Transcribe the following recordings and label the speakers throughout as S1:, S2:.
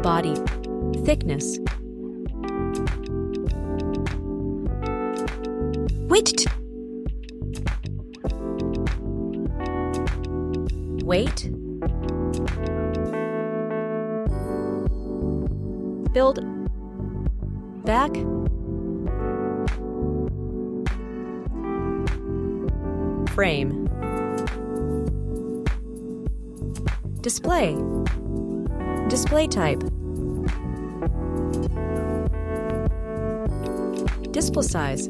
S1: Body. Thickness. Weight. Weight. Build. Back. Frame. Display. Display type. Display size.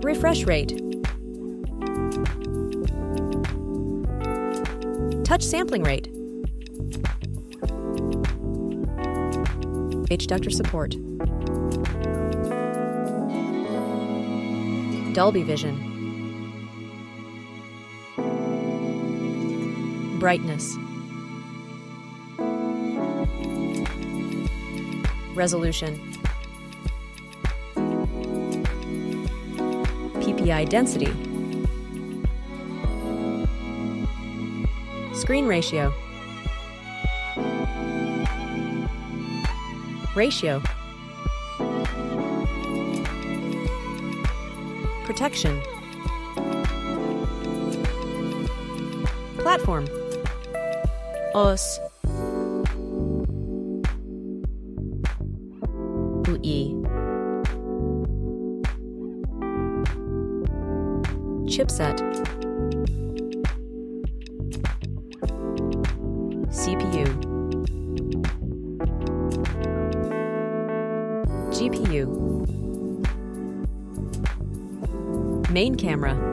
S1: Refresh rate. Touch sampling rate. H-ductor support. Dolby Vision. Brightness. Resolution. PPI density. Screen ratio. Ratio. Protection. Platform. OS. UI. Chipset. CPU. GPU. Main camera.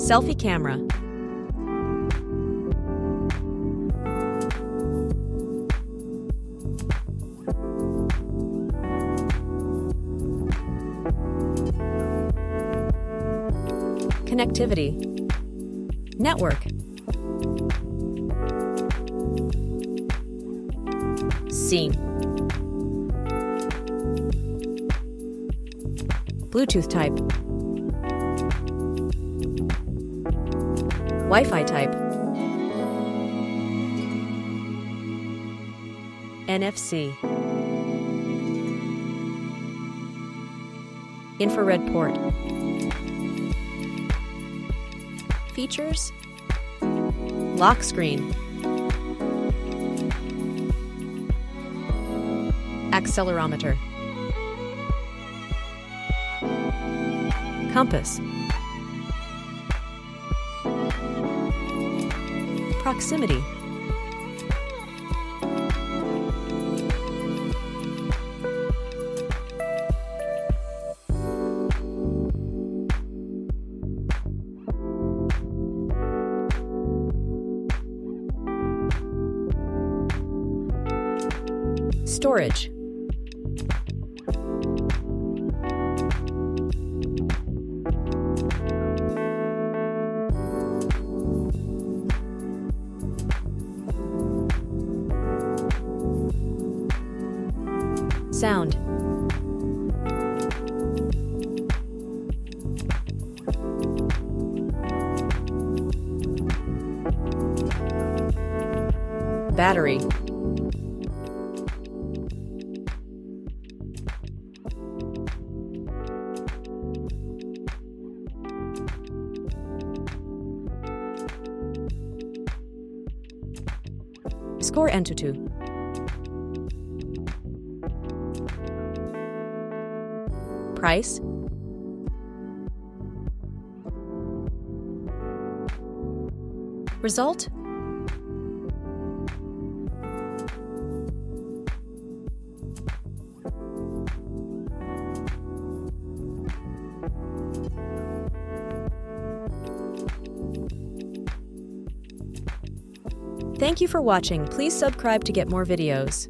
S1: Selfie camera. Connectivity. Network. Scene. Bluetooth type. Wi-Fi type. NFC. Infrared port. Features. Lock screen. Accelerometer. Compass. Proximity. Storage. Sound. Battery. Score AnTuTu. Price. Result. Thank you for watching. Please subscribe to get more videos.